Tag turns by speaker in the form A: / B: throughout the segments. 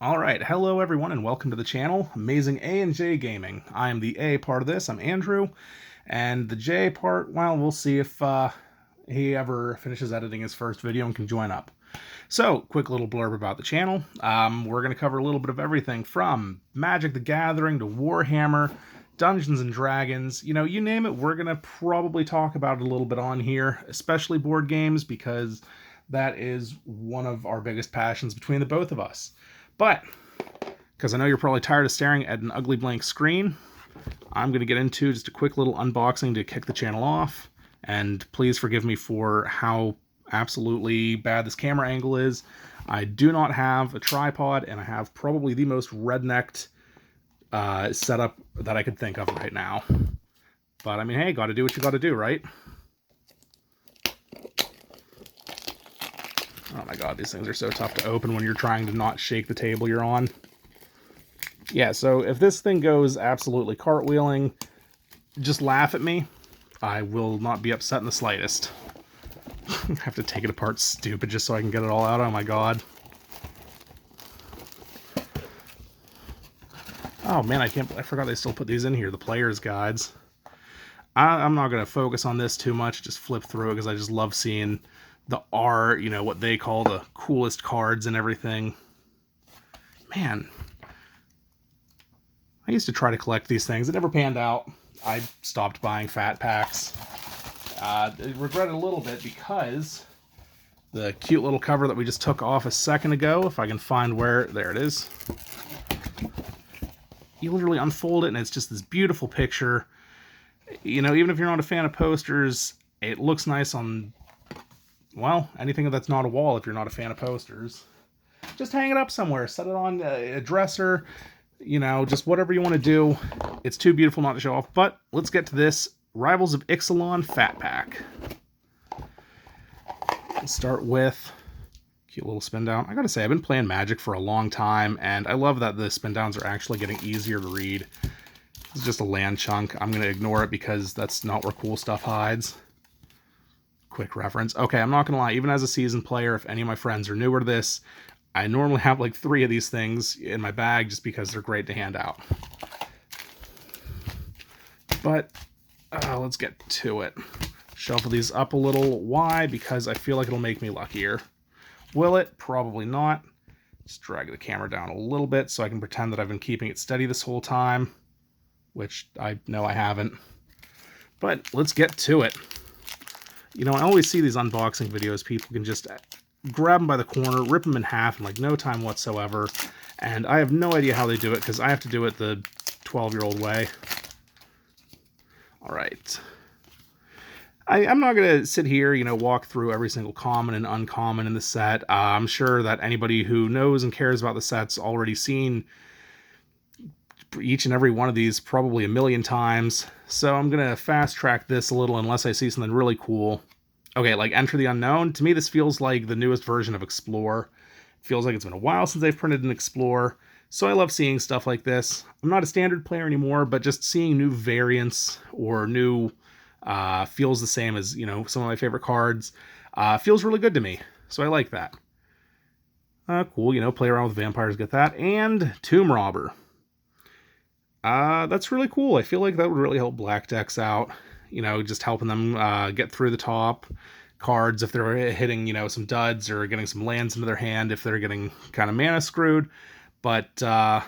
A: All right, hello everyone, and welcome to the channel, Amazing A and J Gaming. I am the A part of this. I'm Andrew, and the J part, well, we'll see if he ever finishes editing his first video and can join up. So, quick little blurb about the channel. We're going to cover a little bit of everything from Magic the Gathering to Warhammer, Dungeons and Dragons. You know, you name it, we're going to probably talk about it a little bit on here, especially board games, because that is one of our biggest passions between the both of us. But, because I know you're probably tired of staring at an ugly blank screen, I'm going to get into just a quick little unboxing to kick the channel off. And please forgive me for how absolutely bad this camera angle is. I do not have a tripod, and I have probably the most rednecked setup that I could think of right now. But, I mean, hey, gotta do what you gotta do, right? Oh my god, these things are so tough to open when you're trying to not shake the table you're on. Yeah, so if this thing goes absolutely cartwheeling, just laugh at me. I will not be upset in the slightest. I have to take it apart stupid just so I can get it all out. Oh my god. Oh man, I forgot they still put these in here, the player's guides. I'm not going to focus on this too much, just flip through it because I just love seeing the art, you know, what they call the coolest cards and everything. Man, I used to try to collect these things. It never panned out. I stopped buying fat packs. I regret it a little bit because the cute little cover that we just took off a second ago, if I can find where, there it is. You literally unfold it and it's just this beautiful picture. You know, even if you're not a fan of posters, it looks nice on, well, anything that's not a wall if you're not a fan of posters. Just hang it up somewhere, set it on a dresser, you know, just whatever you want to do. It's too beautiful not to show off, but let's get to this Rivals of Ixalan Fat Pack. Let's start with cute little spin down. I gotta say, I've been playing Magic for a long time, and I love that the spin downs are actually getting easier to read. It's just a land chunk. I'm gonna ignore it because that's not where cool stuff hides. Quick reference. Okay, I'm not gonna lie, even as a seasoned player, if any of my friends are newer to this, I normally have like 3 of these things in my bag just because they're great to hand out. But let's get to it. Shuffle these up a little. Why? Because I feel like it'll make me luckier. Will it? Probably not. Just drag the camera down a little bit so I can pretend that I've been keeping it steady this whole time, which I know I haven't. But let's get to it. You know, I always see these unboxing videos, people can just grab them by the corner, rip them in half in like no time whatsoever, and I have no idea how they do it because I have to do it the 12-year-old way. Alright. I'm not going to sit here, you know, walk through every single common and uncommon in the set. I'm sure that anybody who knows and cares about the set's already seen each and every one of these probably a million times. So I'm going to fast track this a little unless I see something really cool. Okay, like Enter the Unknown. To me, this feels like the newest version of Explore. It feels like it's been a while since they've printed an Explore. So I love seeing stuff like this. I'm not a standard player anymore, but just seeing new variants or new feels the same as, you know, some of my favorite cards. Feels really good to me. So I like that. Cool, you know, play around with vampires, get that. And Tomb Robber. That's really cool. I feel like that would really help black decks out. You know, just helping them get through the top cards if they're hitting, you know, some duds or getting some lands into their hand if they're getting kind of mana screwed. But I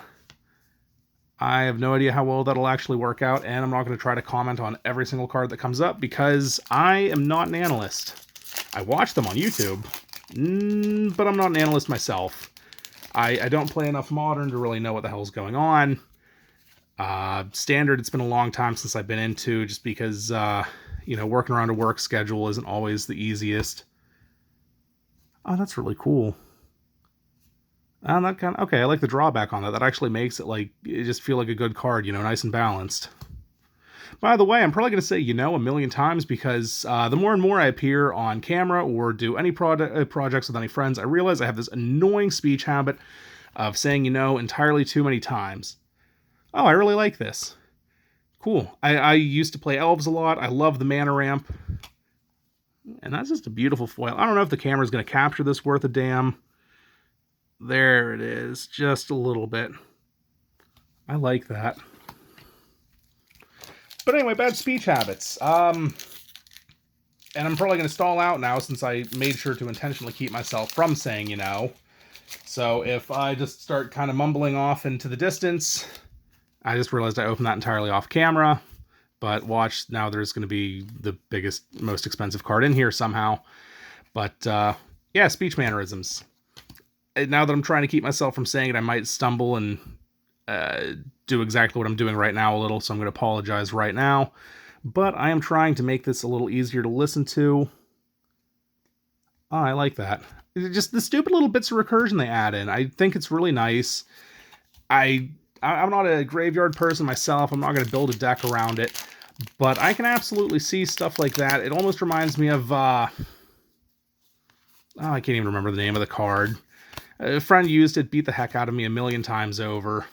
A: have no idea how well that'll actually work out, and I'm not going to try to comment on every single card that comes up because I am not an analyst. I watch them on YouTube, but I'm not an analyst myself. I don't play enough Modern to really know what the hell's going on. Standard, it's been a long time since I've been into, just because, you know, working around a work schedule isn't always the easiest. Oh, that's really cool. That kind of, okay, I like the drawback on that. That actually makes it, like, it just feel like a good card, you know, nice and balanced. By the way, I'm probably going to say, you know, a million times because the more and more I appear on camera or do any projects with any friends, I realize I have this annoying speech habit of saying, you know, entirely too many times. Oh, I really like this. Cool. I used to play elves a lot. I love the mana ramp. And that's just a beautiful foil. I don't know if the camera's going to capture this worth a damn. There it is, just a little bit. I like that. But anyway, bad speech habits. And I'm probably going to stall out now since I made sure to intentionally keep myself from saying, you know. So if I just start kind of mumbling off into the distance, I just realized I opened that entirely off camera. But watch, now there's going to be the biggest, most expensive card in here somehow. But yeah, speech mannerisms. Now that I'm trying to keep myself from saying it, I might stumble and do exactly what I'm doing right now a little, so I'm going to apologize right now. But I am trying to make this a little easier to listen to. Oh, I like that. Just the stupid little bits of recursion they add in. I think it's really nice. I'm not a graveyard person myself. I'm not going to build a deck around it. But I can absolutely see stuff like that. It almost reminds me of... I can't even remember the name of the card. A friend used it, beat the heck out of me a million times over.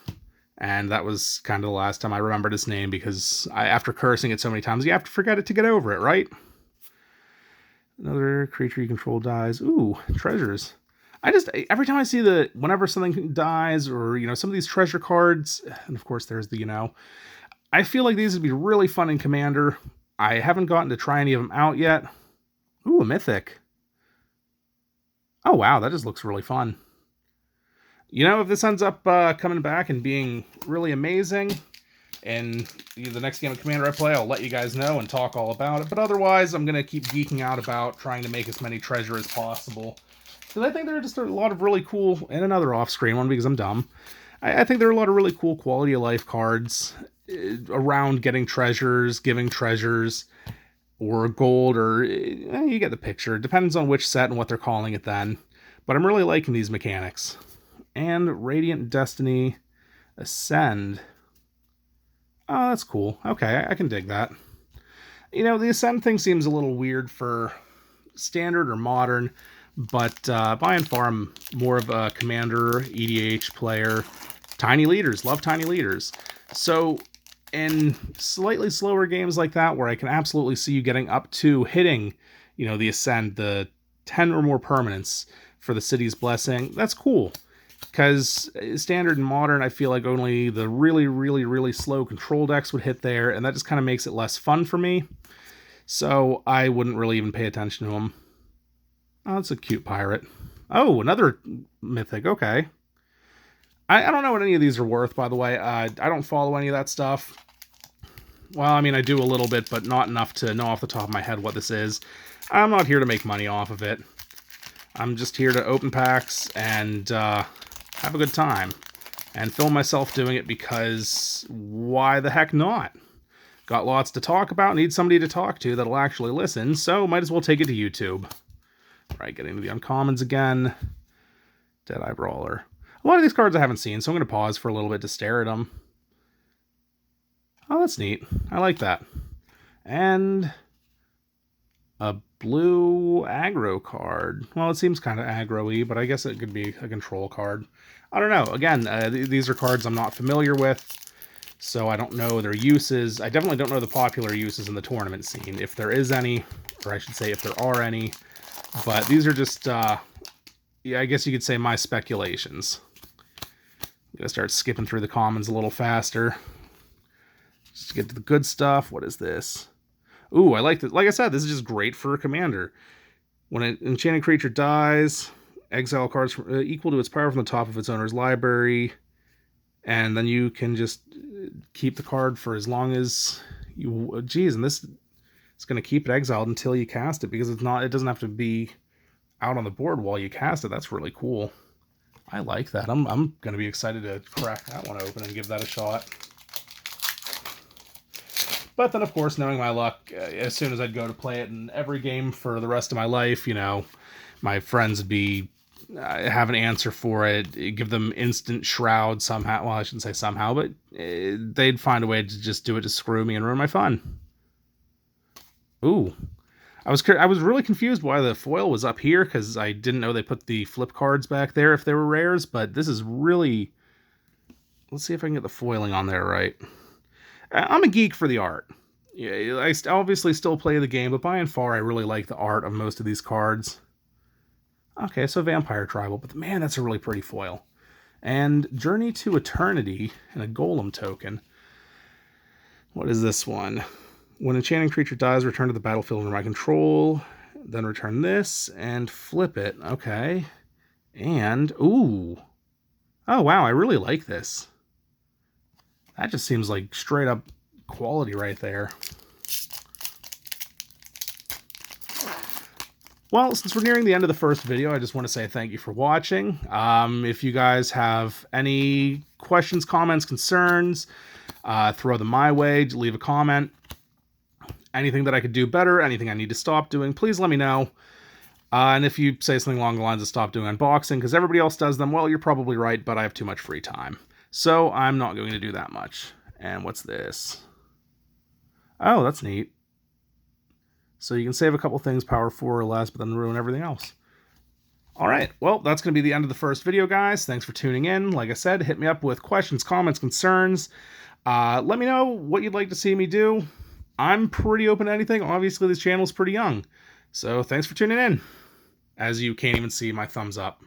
A: And that was kind of the last time I remembered his name, because after cursing it so many times, you have to forget it to get over it, right? Another creature you control dies. Ooh, treasures. Every time I see whenever something dies, or, you know, some of these treasure cards, and of course there's the, you know, I feel like these would be really fun in Commander. I haven't gotten to try any of them out yet. Ooh, a mythic. Oh, wow, that just looks really fun. You know, if this ends up coming back and being really amazing, and the next game of Commander I play, I'll let you guys know and talk all about it. But otherwise, I'm going to keep geeking out about trying to make as many treasure as possible. Because I think there are just a lot of really cool, and another off-screen one because I'm dumb, I think there are a lot of really cool quality of life cards around getting treasures, giving treasures, or gold, or you get the picture. It depends on which set and what they're calling it then. But I'm really liking these mechanics. And Radiant Destiny Ascend. Oh, that's cool. Okay, I can dig that. You know, the Ascend thing seems a little weird for standard or modern, but by and far I'm more of a Commander, EDH player. Tiny leaders, love tiny leaders. So in slightly slower games like that, where I can absolutely see you getting up to hitting, you know, the Ascend, the 10 or more permanents for the City's Blessing, that's cool. Because standard and modern, I feel like only the really, really, really slow control decks would hit there, and that just kind of makes it less fun for me. So I wouldn't really even pay attention to them. Oh, it's a cute pirate. Oh, another mythic. Okay. I don't know what any of these are worth, by the way. I don't follow any of that stuff. Well, I mean, I do a little bit, but not enough to know off the top of my head what this is. I'm not here to make money off of it. I'm just here to open packs and have a good time. And film myself doing it because why the heck not? Got lots to talk about, need somebody to talk to that'll actually listen, so might as well take it to YouTube. Alright, getting to the uncommons again. Deadeye Brawler. A lot of these cards I haven't seen, so I'm going to pause for a little bit to stare at them. Oh, that's neat. I like that. And a blue aggro card. Well, it seems kind of aggro-y, but I guess it could be a control card. I don't know. Again, these are cards I'm not familiar with, so I don't know their uses. I definitely don't know the popular uses in the tournament scene, if there is any, or I should say if there are any. But these are just, yeah, I guess you could say my speculations. I'm going to start skipping through the commons a little faster. Just to get to the good stuff. What is this? Ooh, I like this. Like I said, this is just great for a commander. When an enchanted creature dies, exile cards equal to its power from the top of its owner's library. And then you can just keep the card for as long as you... Geez, and this is going to keep it exiled until you cast it, because it doesn't have to be out on the board while you cast it. That's really cool. I like that. I'm going to be excited to crack that one open and give that a shot. But then, of course, knowing my luck, as soon as I'd go to play it in every game for the rest of my life, you know, my friends would be have an answer for it, give them instant shroud somehow. Well, I shouldn't say somehow, but they'd find a way to just do it to screw me and ruin my fun. Ooh. I was really confused why the foil was up here, because I didn't know they put the flip cards back there if they were rares, but this is really... Let's see if I can get the foiling on there right. I'm a geek for the art. Yeah, I obviously still play the game, but by and far I really like the art of most of these cards. Okay, so Vampire Tribal, but man, that's a really pretty foil. And Journey to Eternity and a Golem token. What is this one? When an enchanting creature dies, return to the battlefield under my control. Then return this and flip it. Okay. And, ooh. Oh, wow, I really like this. That just seems like straight up quality right there. Well, since we're nearing the end of the first video, I just want to say thank you for watching. If you guys have any questions, comments, concerns, throw them my way. Leave a comment. Anything that I could do better, anything I need to stop doing, please let me know. And if you say something along the lines of stop doing unboxing because everybody else does them, well, you're probably right, but I have too much free time. So I'm not going to do that much. And what's this? Oh, that's neat. So you can save a couple things, power 4 or less, but then ruin everything else. All right, well, that's going to be the end of the first video, guys. Thanks for tuning in. Like I said, hit me up with questions, comments, concerns. Let me know what you'd like to see me do. I'm pretty open to anything. Obviously, this channel is pretty young. So thanks for tuning in. As you can't even see my thumbs up.